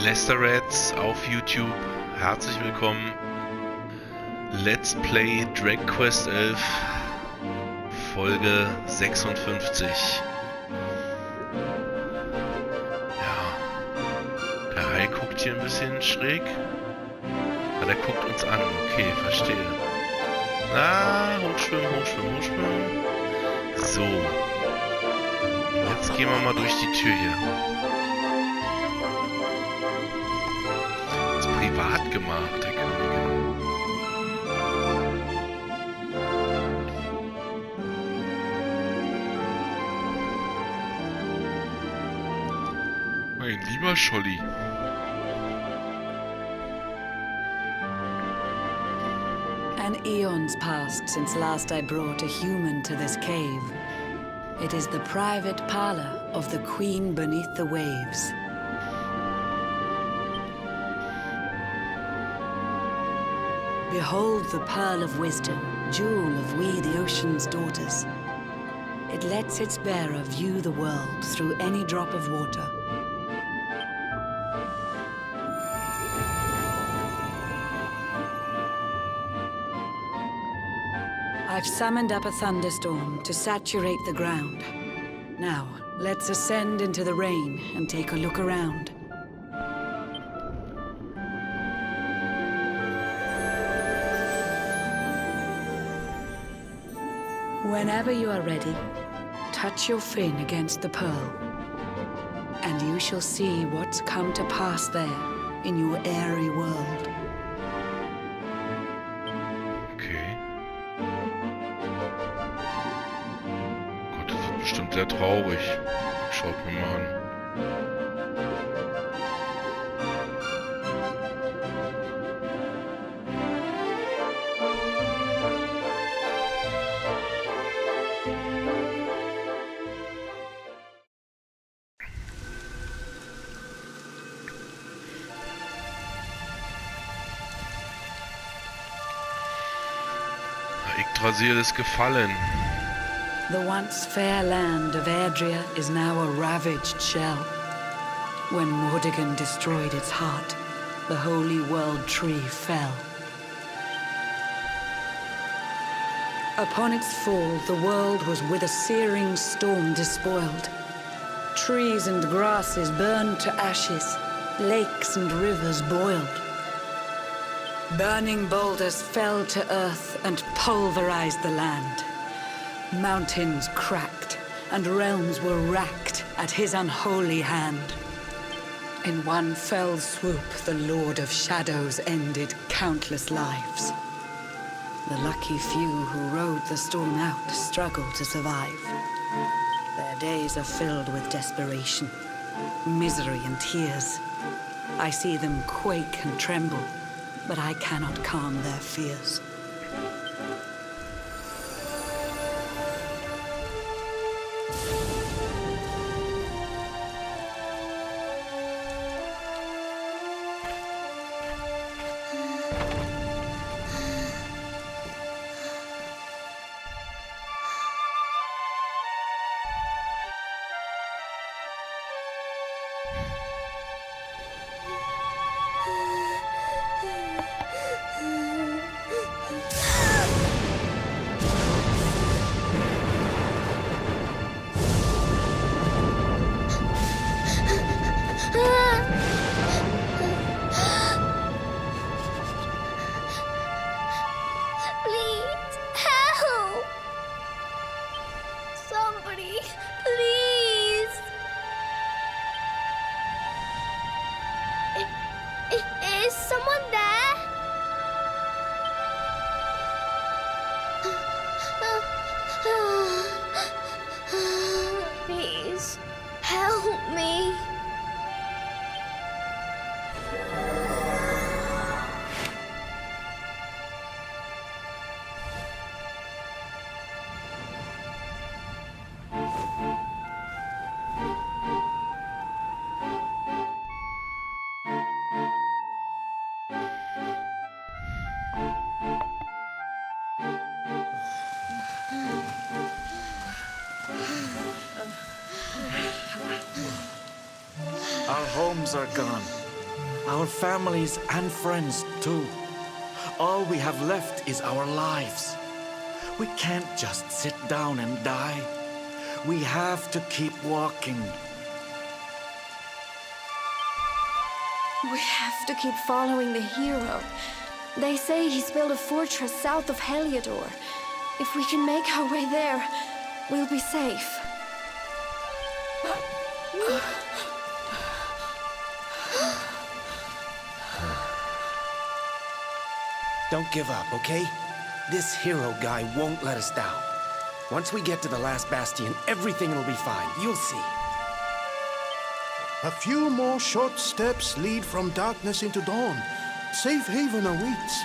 Reds auf YouTube. Herzlich willkommen. Let's Play Dragon Quest 11, Folge 56. Ja, der Hai guckt hier ein bisschen schräg. Aber der guckt uns an. Okay, verstehe. Hochschwimmen, hochschwimmen, hochschwimmen. So. Jetzt gehen wir mal durch die Tür hier. Privat gemacht, der Königin. Mein lieber Scholli. An eon's passed since last I brought a human to this cave. It is the private parlor of the Queen beneath the waves. Behold the pearl of wisdom, jewel of we the ocean's daughters. It lets its bearer view the world through any drop of water. I've summoned up a thunderstorm to saturate the ground. Now, let's ascend into the rain and take a look around. Whenever you are ready, touch your fin against the pearl, and you shall see what's come to pass there in your airy world. Okay. Gott, das wird bestimmt sehr traurig. Schaut mir mal an. Yggdrasil ist gefallen. The once fair land of Erdrea is now a ravaged shell. When Mordegon destroyed its heart, the holy world tree fell. Upon its fall, the world was with a searing storm despoiled. Trees and grasses burned to ashes, lakes and rivers boiled. Burning boulders fell to earth and pulverized the land. Mountains cracked, and realms were racked at his unholy hand. In one fell swoop, the Lord of Shadows ended countless lives. The lucky few who rode the storm out struggled to survive. Their days are filled with desperation, misery and tears. I see them quake and tremble, but I cannot calm their fears. Our homes are gone. Our families and friends, too. All we have left is our lives. We can't just sit down and die. We have to keep walking. We have to keep following the hero. They say he's built a fortress south of Heliodor. If we can make our way there, we'll be safe. Don't give up, okay? This hero guy won't let us down. Once we get to the last bastion, everything will be fine. You'll see. A few more short steps lead from darkness into dawn. Safe haven awaits.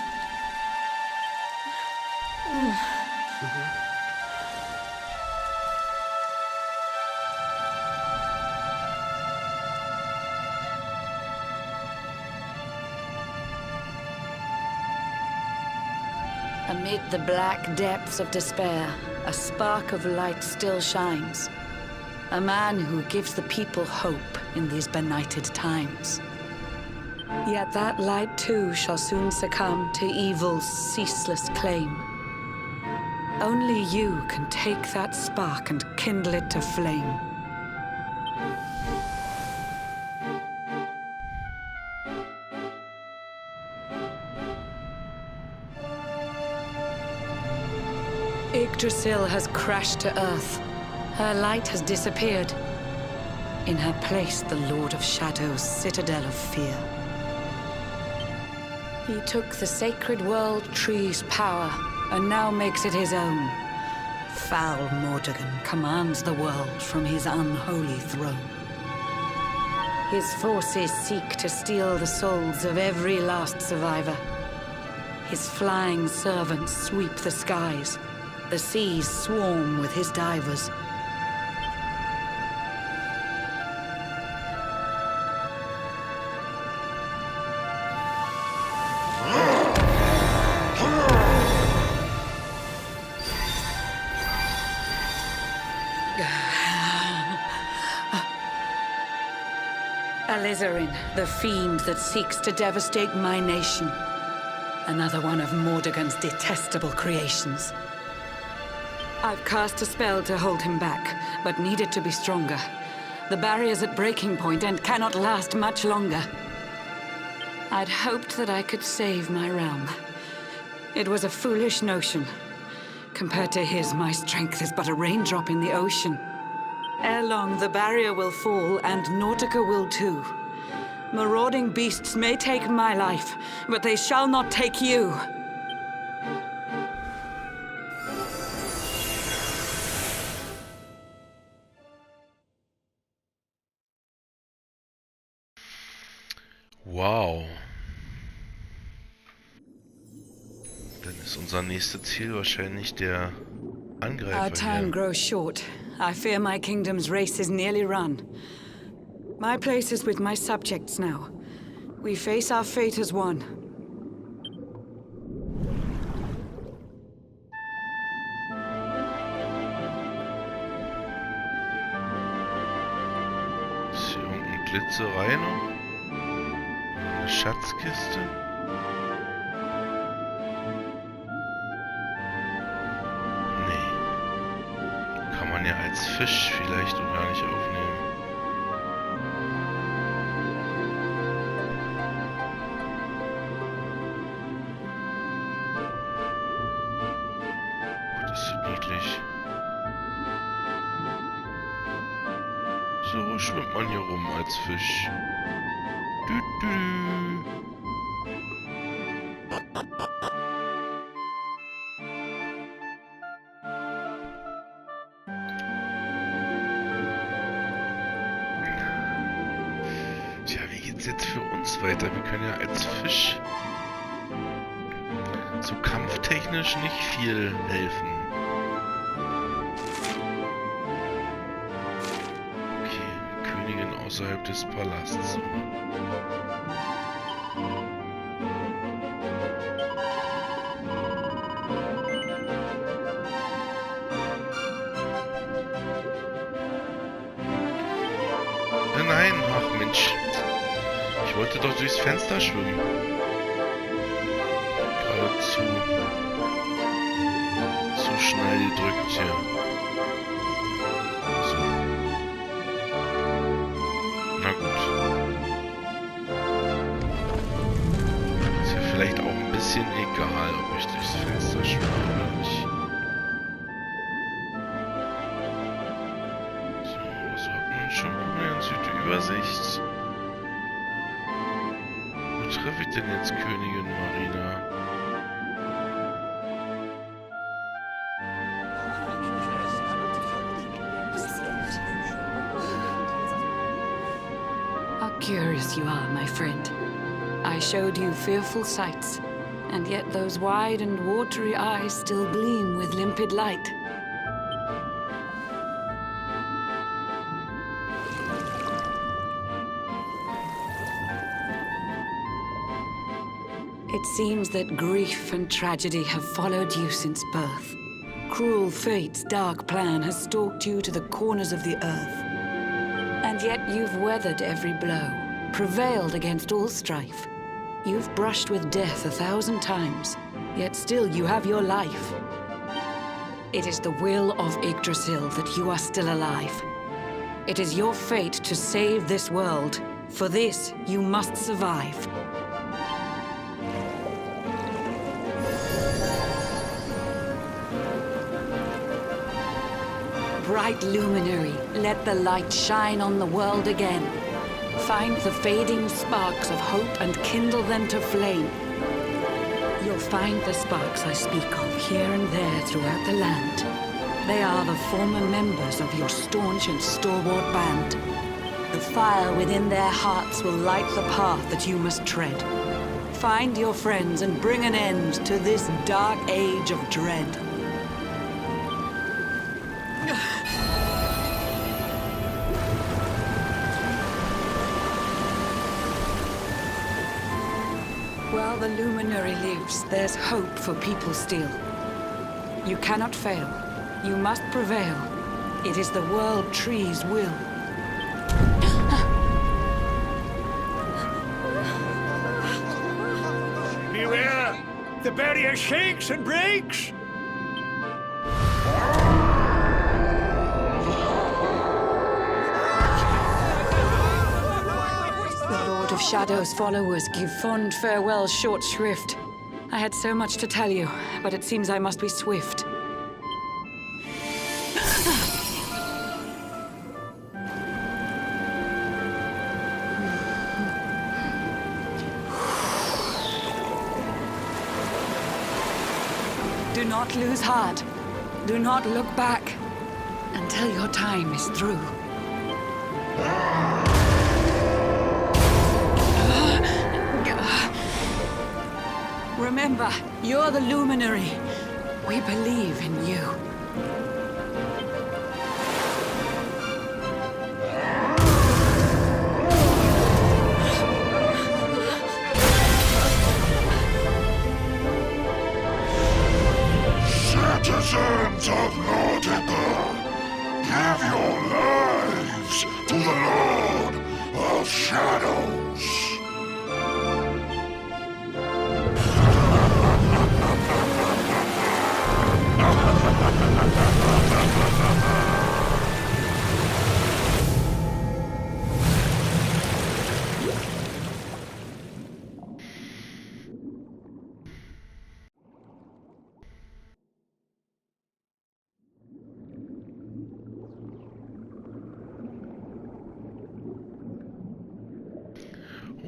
Amid the black depths of despair, a spark of light still shines. A man who gives the people hope in these benighted times. Yet that light too shall soon succumb to evil's ceaseless claim. Only you can take that spark and kindle it to flame. Yggdrasil has crashed to earth. Her light has disappeared. In her place, the Lord of Shadow's citadel of fear. He took the sacred world tree's power and now makes it his own. Foul Mordegon commands the world from his unholy throne. His forces seek to steal the souls of every last survivor. His flying servants sweep the skies. The seas swarm with his divers. Alizarin, the fiend that seeks to devastate my nation. Another one of Mordegon's detestable creations. I've cast a spell to hold him back, but need it to be stronger. The barrier's at breaking point and cannot last much longer. I'd hoped that I could save my realm. It was a foolish notion. Compared to his, my strength is but a raindrop in the ocean. Ere long, the barrier will fall, and Nautica will too. Marauding beasts may take my life, but they shall not take you. Wow. Dann ist unser nächstes Ziel wahrscheinlich der Angreifer Our time hier. grows short. I fear my kingdom's race is nearly run. My place is with my subjects now. We face our fate as one. Ist hier irgendeine Glitzerei noch? Eine Schatzkiste? Nee. Kann man ja als Fisch vielleicht auch gar nicht aufnehmen. Oh, das ist niedlich. So schwimmt man hier rum als Fisch. Dü -dü. Tja, wie geht's jetzt für uns weiter? Wir können ja als Fisch so kampftechnisch nicht viel helfen. Okay, Königin außerhalb des Palasts. Nein, ach Mensch. Ich Ich wollte doch durchs Fenster schwimmen. Gerade zu schnell gedrückt hier. So. Na gut. Ist ja vielleicht auch ein bisschen egal, ob ich durchs Fenster schwimme oder nicht. So, was hat man schon? Eine ganz gute Übersicht. Wo treffe ich denn jetzt Königin Marina? How curious you are, my friend. I showed you fearful sights, and yet those wide and watery eyes still gleam with limpid light. It seems that grief and tragedy have followed you since birth. Cruel fate's dark plan has stalked you to the corners of the earth. And yet you've weathered every blow, prevailed against all strife. You've brushed with death 1,000 times, yet still you have your life. It is the will of Yggdrasil that you are still alive. It is your fate to save this world. For this, you must survive. Bright luminary, let the light shine on the world again. Find the fading sparks of hope and kindle them to flame. You'll find the sparks I speak of here and there throughout the land. They are the former members of your staunch and stalwart band. The fire within their hearts will light the path that you must tread. Find your friends and bring an end to this dark age of dread. While the luminary lives, there's hope for people still. You cannot fail. You must prevail. It is the World Tree's will. Beware! The barrier shakes and breaks! Of Shadow's followers give fond farewell short shrift. I had so much to tell you, but it seems I must be swift. Do not lose heart. Do not look back until your time is through. Remember, you're the luminary. We believe in you. Citizens of Nordica, give your lives to the Lord of Shadows.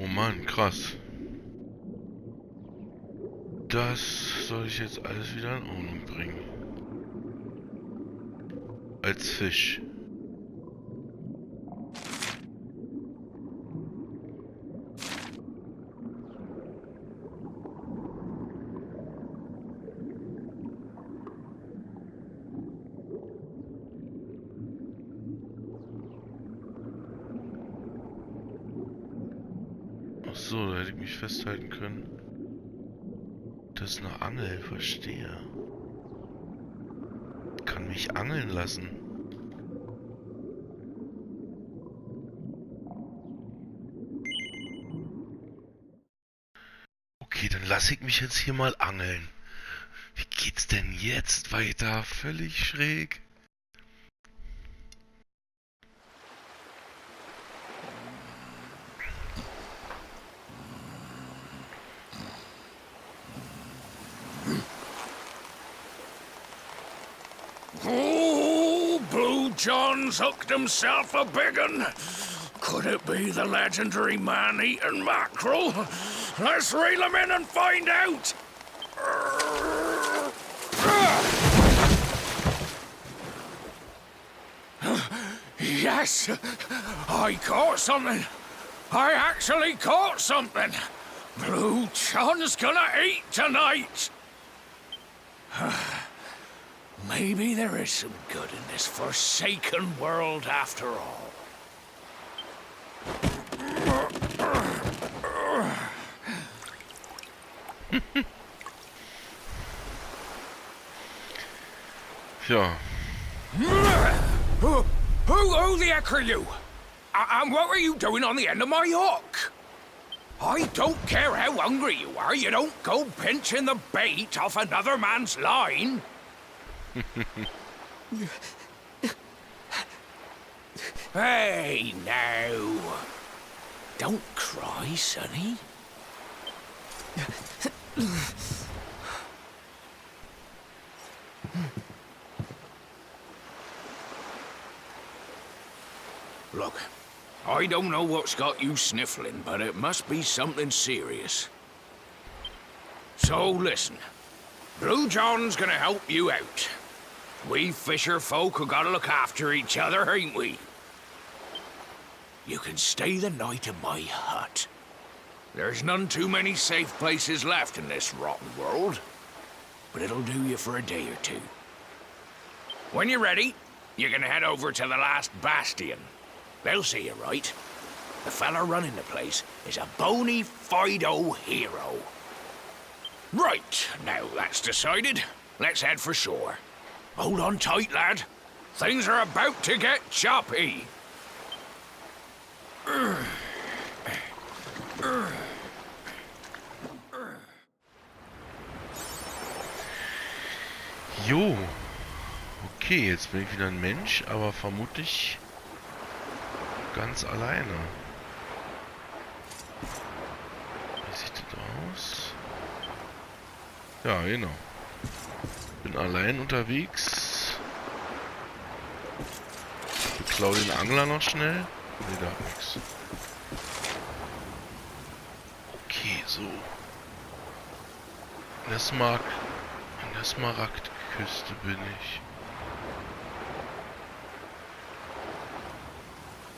Oh Mann, krass. Das soll ich jetzt alles wieder in Ordnung bringen. Als Fisch. Ach so, da hätte ich mich festhalten können. Das ist eine Angel, verstehe. Kann mich angeln lassen. Okay, dann lasse ich mich jetzt hier mal angeln. Wie geht's denn jetzt weiter? Völlig schräg. Oh, Blue John's hooked himself a big un. Could it be the legendary man-eating mackerel? Let's reel him in and find out! Yes! I caught something! I actually caught something! Blue John's gonna eat tonight! Maybe there is some good in this forsaken world after all. Ja. Who the heck are you? And what were you doing on the end of my hook? I don't care how hungry you are, you don't go pinching the bait off another man's line. Hey, now. Don't cry, sonny. Look, I don't know what's got you sniffling, but it must be something serious. So listen, Blue John's gonna help you out. We fisher folk have gotta look after each other, ain't we? You can stay the night in my hut. There's none too many safe places left in this rotten world, but it'll do you for a day or two. When you're ready, you're gonna head over to the last bastion. They'll see you right. The fella running the place is a bona fide hero. Right, now that's decided, let's head for shore. Hold on tight, lad. Things are about to get choppy. Jo. Okay, jetzt bin ich wieder ein Mensch, aber vermutlich ganz alleine. Wie sieht das aus? Ja, genau. Bin allein unterwegs. Ich beklau den Angler noch schnell. Ne, da nix. Okay, so. An der Smaragdküste bin ich.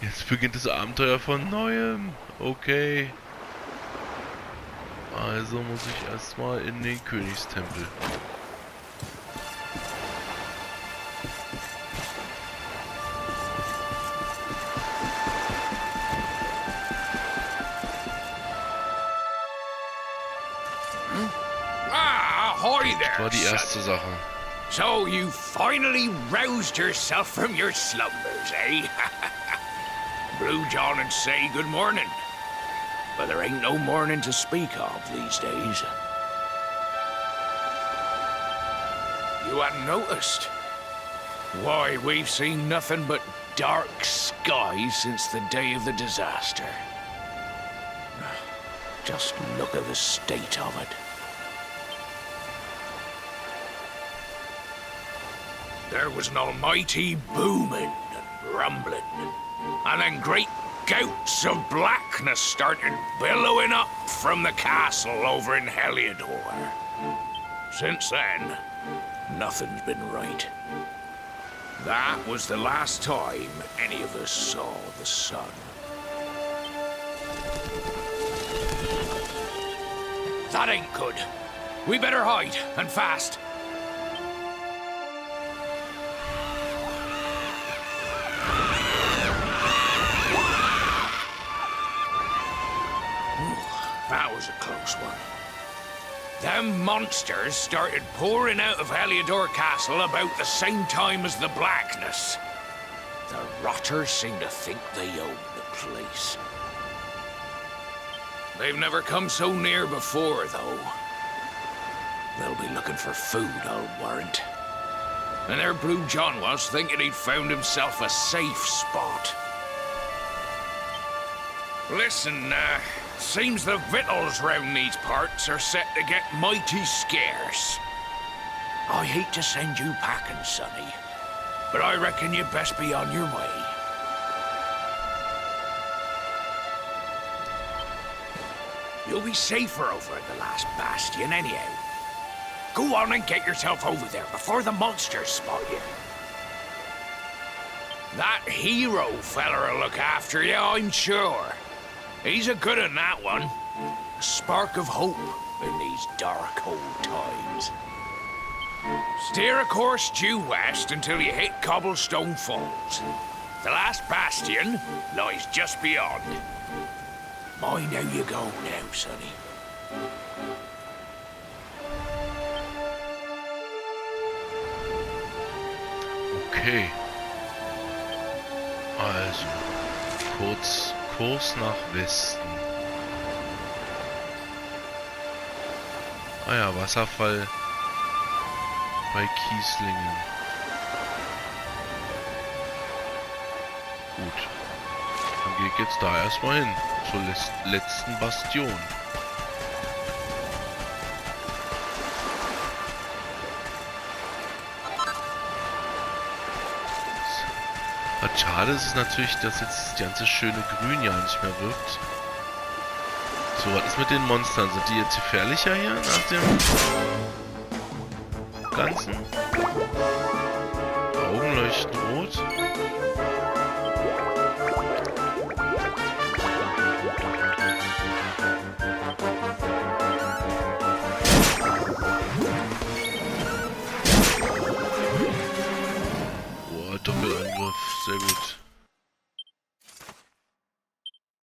Jetzt beginnt das Abenteuer von Neuem. Okay. Also muss ich erstmal in den Königstempel. Ahoy there, Das war die erste son. Sache. So you finally roused yourself from your slumbers, eh? Blue John'd say good morning, but there ain't no morning to speak of these days. You hadn't noticed? Why, we've seen nothing but dark skies since the day of the disaster. Just look at the state of it. There was an almighty booming and rumbling, and then great gouts of blackness started billowing up from the castle over in Heliodor. Since then, nothing's been right. That was the last time any of us saw the sun. That ain't good. We better hide, and fast. That was a close one. Them monsters started pouring out of Heliodor Castle about the same time as the blackness. The rotters seem to think they own the place. They've never come so near before, though. They'll be looking for food, I'll warrant. And their Blue John was thinking he'd found himself a safe spot. Listen, seems the victuals round these parts are set to get mighty scarce. I hate to send you packing, Sonny, but I reckon you'd best be on your way. You'll be safer over at the last bastion anyhow. Go on and get yourself over there before the monsters spot you. That hero feller'll look after you, I'm sure. He's a good un, that one. A spark of hope in these dark old times. Steer a course due west until you hit Cobblestone Falls. The last bastion lies just beyond. Mind how you go now, Sonny. Okay. Also, Kurs nach Westen. Ah ja, Wasserfall bei Kieslingen. Gut. Dann gehe ich jetzt da erstmal hin. Zur letzten Bastion. Was schade ist natürlich, dass jetzt das ganze schöne Grün ja nicht mehr wirkt. So, was ist mit den Monstern? Sind die jetzt gefährlicher hier nach dem Ganzen? Augen leuchten rot. Doppelangriff, sehr gut.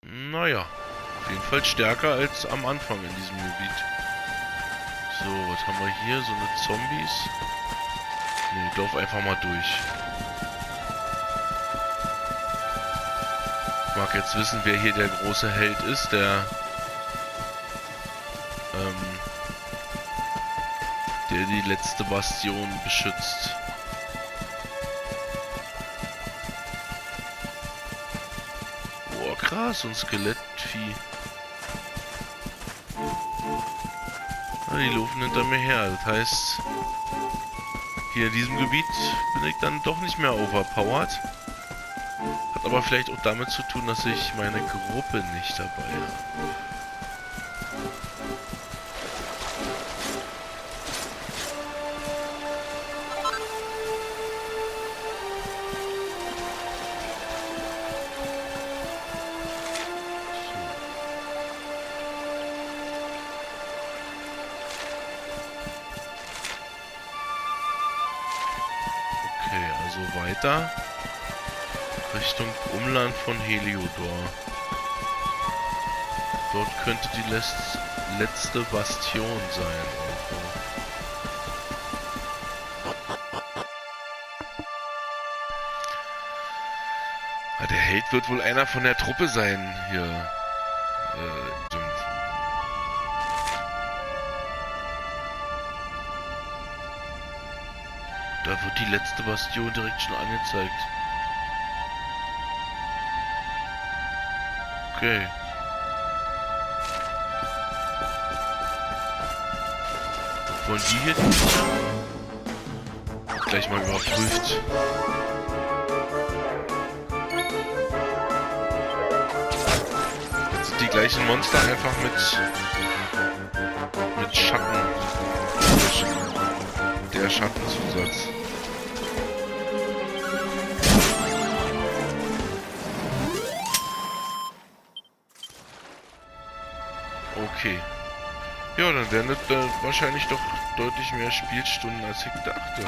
Naja, auf jeden Fall stärker als am Anfang in diesem Gebiet. So, was haben wir hier? So eine Zombies. Ne, ich lauf einfach mal durch. Ich mag jetzt wissen, wer hier der große Held ist, der die letzte Bastion beschützt. Krass, und Skelettvieh. Die laufen hinter mir her. Das heißt, hier in diesem Gebiet bin ich dann doch nicht mehr overpowered. Hat aber vielleicht auch damit zu tun, dass ich meine Gruppe nicht dabei habe. Weiter Richtung Umland von Heliodor. Dort könnte die letzte Bastion sein. Der Held wird wohl einer von der Truppe sein hier. Da wird die letzte Bastion direkt schon angezeigt. Okay. Wollen die hier nicht? Gleich mal überprüft. Jetzt sind die gleichen Monster einfach mit Schatten. Der Schattenzusatz. Okay. Ja, dann wären das wahrscheinlich doch deutlich mehr Spielstunden, als ich dachte.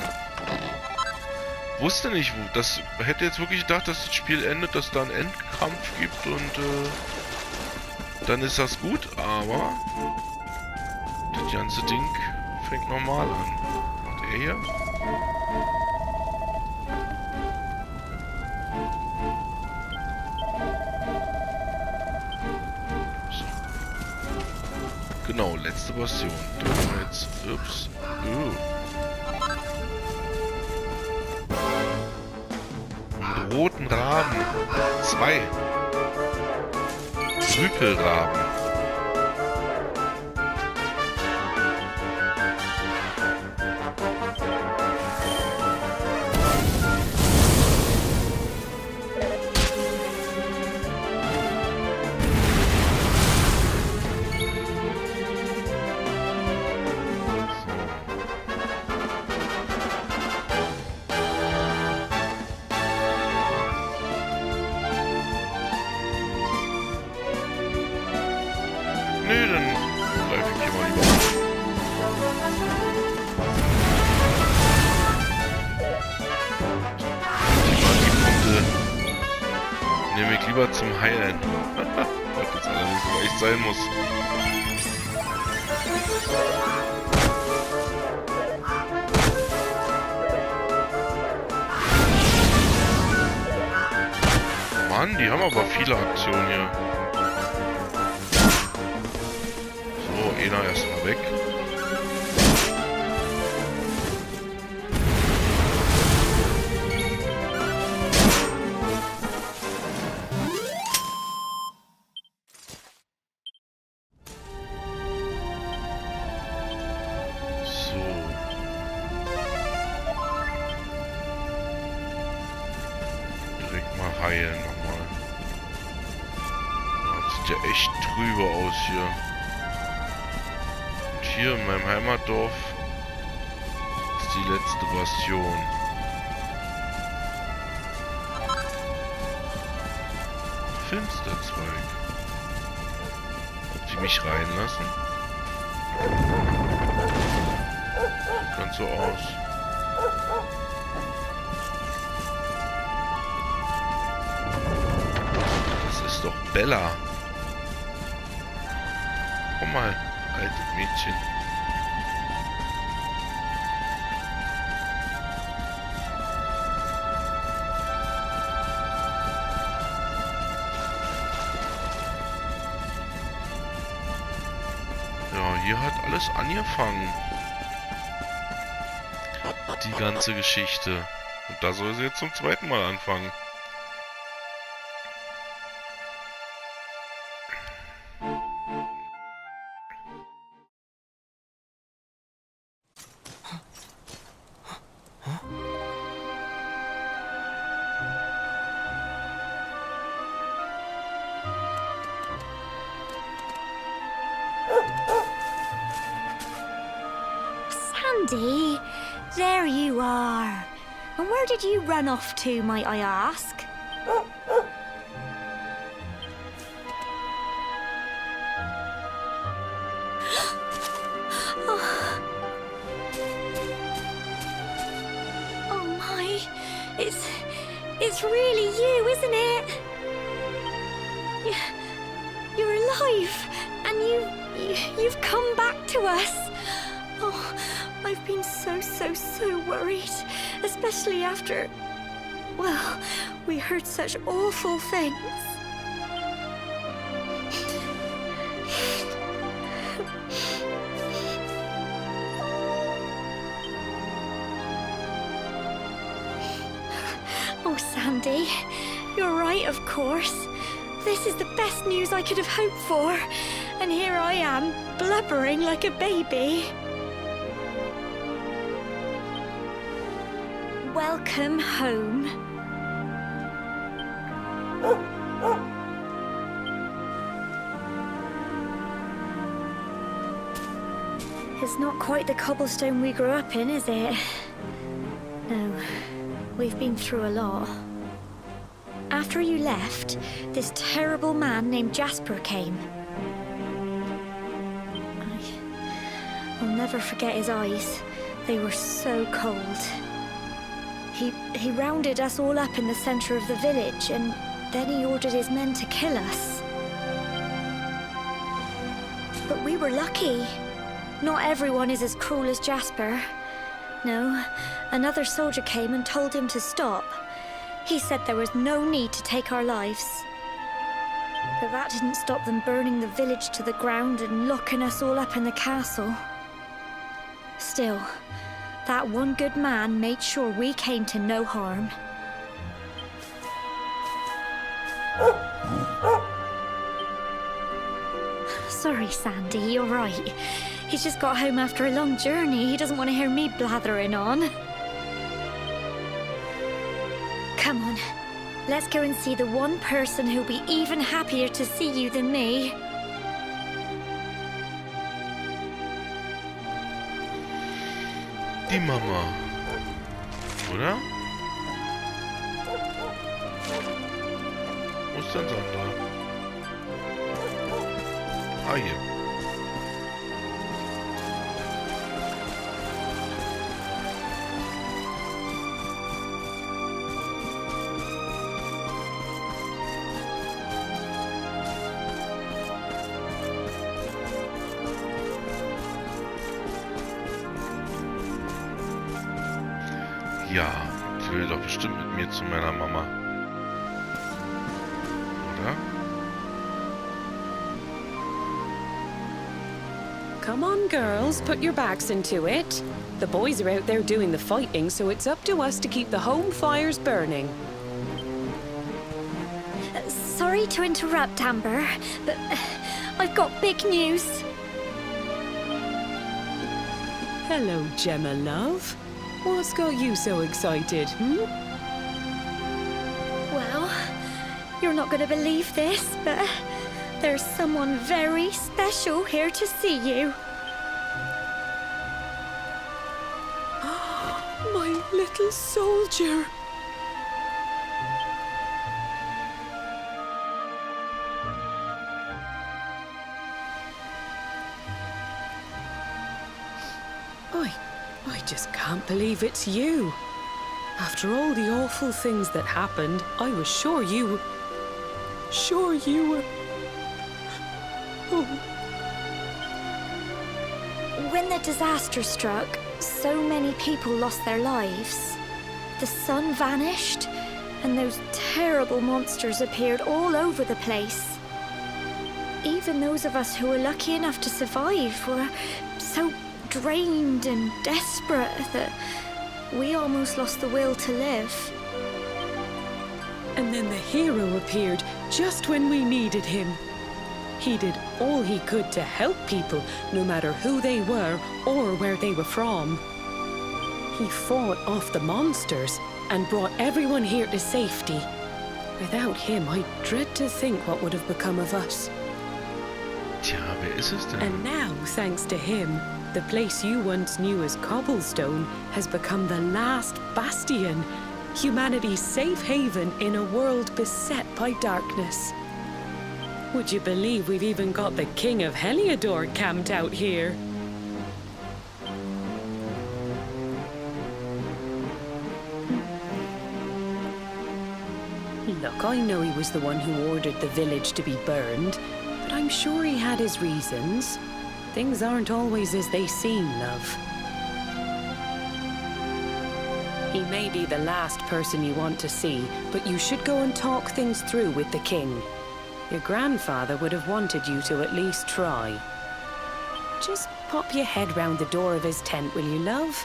Wusste nicht, wo. Das hätte jetzt wirklich gedacht, dass das Spiel endet, dass da einen Endkampf gibt und dann ist das gut, aber das ganze Ding fängt normal an. Macht er hier? Genau, letzte Bastion. Dürfen wir jetzt... Ups. Mit roten Raben. 2. Rüpelraben. Nö, dann greife ich hier mal lieber auf. Die Magiepunkte nehme ich lieber zum Heilen. Was jetzt allerdings aber echt sein muss. Mann, die haben aber viele Aktionen hier. So, einer erstmal weg. So. Direkt mal heilen nochmal. Das sieht ja echt trübe aus hier. Hier in meinem Heimatdorf ist die letzte Bastion. Finsterzweig. Ob die mich reinlassen? Sieht ganz so aus. Das ist doch Bella. Komm mal. Altes Mädchen. Ja, hier hat alles angefangen. Die ganze Geschichte. Und da soll sie jetzt zum zweiten Mal anfangen. Sandy, there you are. And where did you run off to, might I ask? Oh my, it's really you, isn't it? You're alive, and you've come back to us. Oh, I've been so worried, especially after, well, we heard such awful things. Oh, Sandy, you're right, of course. This is the best news I could have hoped for. And here I am, blubbering like a baby. Welcome home. It's not quite the cobblestone we grew up in, is it? No, we've been through a lot. After you left, this terrible man named Jasper came. I'll never forget his eyes. They were so cold. He rounded us all up in the center of the village, and then he ordered his men to kill us. But we were lucky. Not everyone is as cruel as Jasper. No, another soldier came and told him to stop. He said there was no need to take our lives. But that didn't stop them burning the village to the ground and locking us all up in the castle. Still, that one good man made sure we came to no harm. Sorry, Sandy, you're right. He's just got home after a long journey. He doesn't want to hear me blathering on. Come on, let's go and see the one person who'll be even happier to see you than me. Die Mama. Oder? Wo ist denn Sandra? Ah, hier. Ja, die will doch bestimmt mit mir zu meiner Mama. Oder? Come on, girls, put your backs into it. The boys are out there doing the fighting, so it's up to us to keep the home fires burning. Sorry to interrupt, Amber, but I've got big news. Hello, Gemma, love. What's got you so excited, Well, you're not going to believe this, but there's someone very special here to see you. My little soldier. I just can't believe it's you. After all the awful things that happened, I was sure you were... Oh. When the disaster struck, so many people lost their lives. The sun vanished, and those terrible monsters appeared all over the place. Even those of us who were lucky enough to survive were so drained and desperate that we almost lost the will to live. And then the hero appeared just when we needed him. He did all he could to help people, no matter who they were or where they were from. He fought off the monsters and brought everyone here to safety. Without him, I dread to think what would have become of us. Tja, wer ist es denn? And now, thanks to him, the place you once knew as Cobblestone has become the last bastion, humanity's safe haven in a world beset by darkness. Would you believe we've even got the King of Heliodor camped out here? Look, I know he was the one who ordered the village to be burned, but I'm sure he had his reasons. Things aren't always as they seem, love. He may be the last person you want to see, but you should go and talk things through with the king. Your grandfather would have wanted you to at least try. Just pop your head round the door of his tent, will you, love?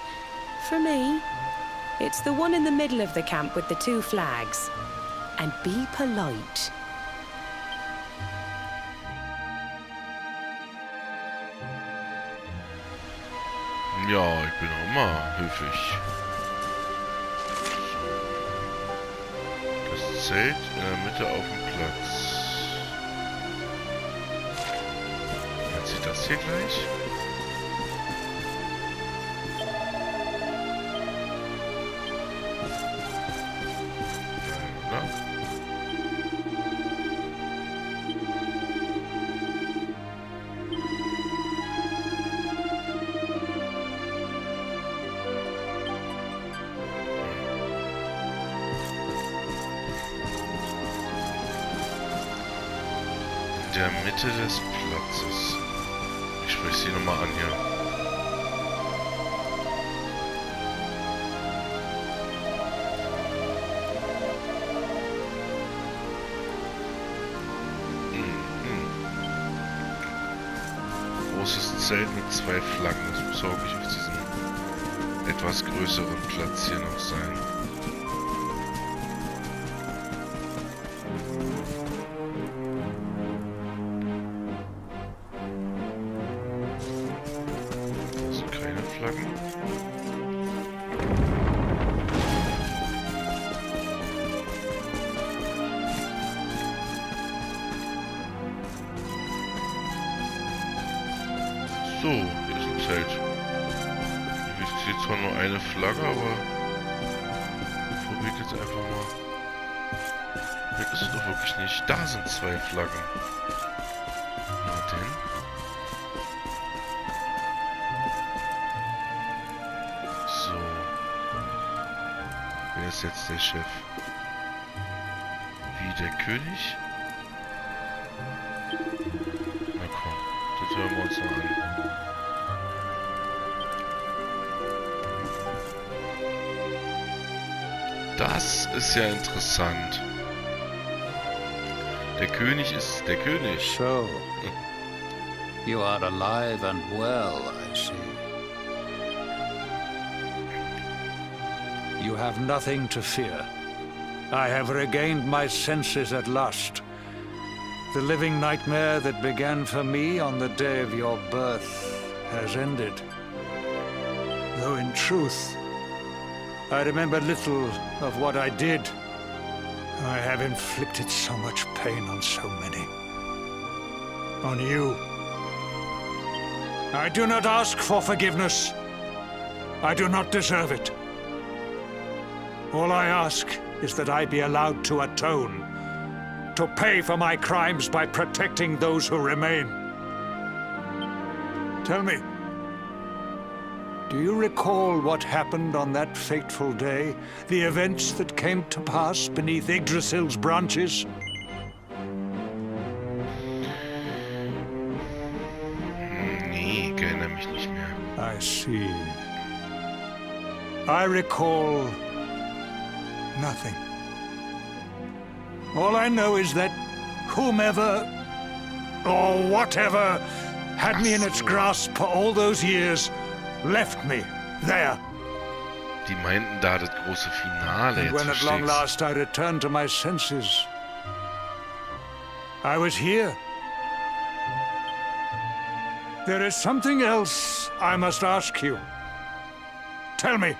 For me. It's the one in the middle of the camp with the 2 flags. And be polite. Ja, ich bin auch immer höflich. So. Das Zelt in der Mitte auf dem Platz. Jetzt sieht das hier gleich. Ja. In der Mitte des Platzes. Ich spreche sie nochmal an hier. großes Zelt mit 2 Flaggen. Das muss auch nicht auf diesem etwas größeren Platz hier noch sein. Das sind keine Flaggen. So, hier ist ein Zelt. Ich sehe zwar nur eine Flagge, aber probiert jetzt einfach mal. Hier ist es doch wirklich nicht. Da sind 2 Flaggen. Na denn? So. Wer ist jetzt der Chef? Wie, der König? Na komm, das hören wir uns noch an. Das ist ja interessant. Der König ist der König. So, you are alive and well, I see. You have nothing to fear. I have regained my senses at last. The living nightmare that began for me on the day of your birth has ended. Though in truth, I remember little of what I did. I have inflicted so much pain on so many. On you. I do not ask for forgiveness. I do not deserve it. All I ask is that I be allowed to atone, to pay for my crimes by protecting those who remain. Tell me, do you recall what happened on that fateful day? The events that came to pass beneath Yggdrasil's branches? Nee, ich erinnere mich nicht mehr. I see. I recall nothing. All I know is that whomever or whatever had me in its grasp for all those years left me there. Die meinten da das große Finale. And Jetzt when at long versteh's. last I returned to my senses, I was here. There is something else I must ask you. Tell me,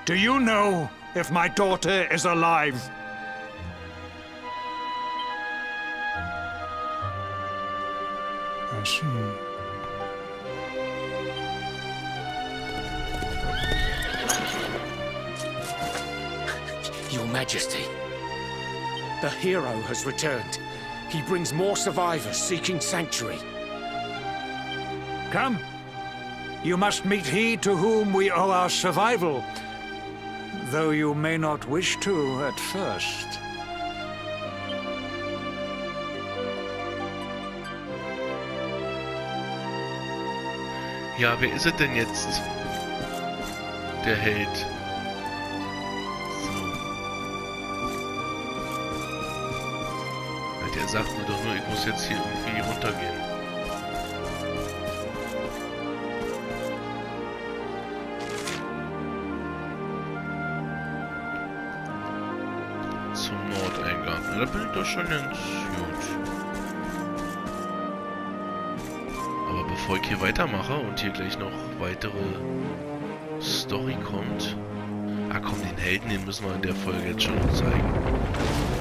do you know if my daughter is alive? I see. Your Majesty, the hero has returned. He brings more survivors seeking sanctuary. Come. You must meet he to whom we owe our survival, though you may not wish to at first. Ja, wer ist es denn jetzt? Der Held. So. Ja, der sagt mir doch nur, ich muss jetzt hier irgendwie runtergehen. Zum Nordeingang. Ja, da bin ich doch schon ganz gut. Aber bevor ich hier weitermache und hier gleich noch weitere Story kommt... Ah komm, den Helden, den müssen wir in der Folge jetzt schon noch zeigen.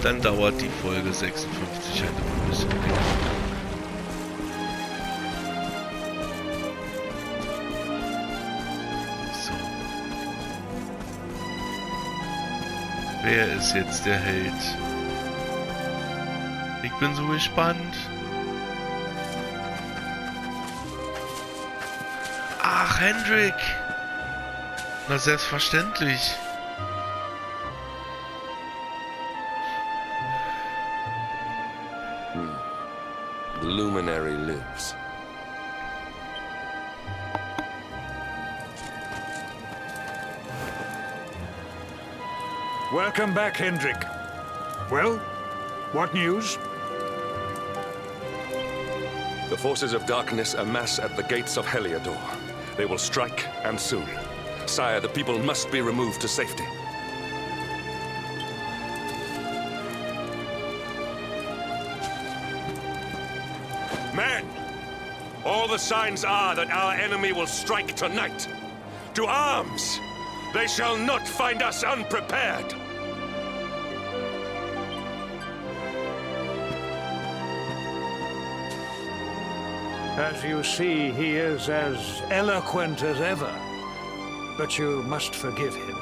Dann dauert die Folge 56 halt noch ein bisschen länger. So. Wer ist jetzt der Held? Ich bin so gespannt. Ach, Hendrik! Na, selbstverständlich. The luminary lives. Welcome back, Hendrik. Well, what news? The forces of darkness amass at the gates of Heliodor. They will strike, and soon. Sire, the people must be removed to safety. Men! All the signs are that our enemy will strike tonight. To arms! They shall not find us unprepared! As you see, he is as eloquent as ever. But you must forgive him.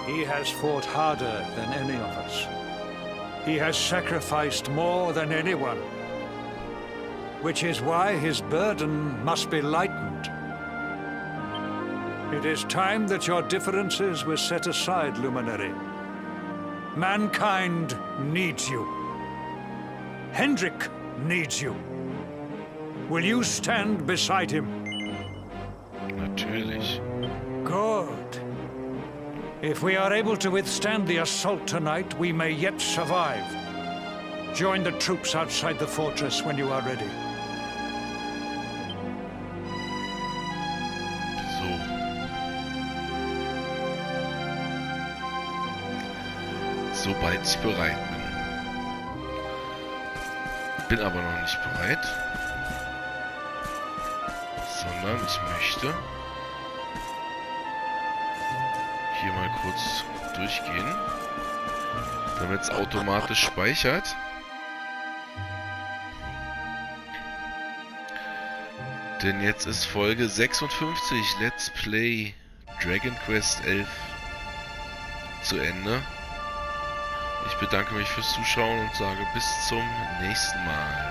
He has fought harder than any of us. He has sacrificed more than anyone. Which is why his burden must be lightened. It is time that your differences were set aside, Luminary. Mankind needs you. Hendrik needs you. Will you stand beside him? Natürlich. Good. If we are able to withstand the assault tonight, we may yet survive. Join the troops outside the fortress when you are ready. Sobald ich bereit bin. Bin aber noch nicht bereit. Sondern ich möchte hier mal kurz durchgehen, damit es automatisch speichert. Denn jetzt ist Folge 56 Let's Play Dragon Quest 11 zu Ende. Ich bedanke mich fürs Zuschauen und sage bis zum nächsten Mal.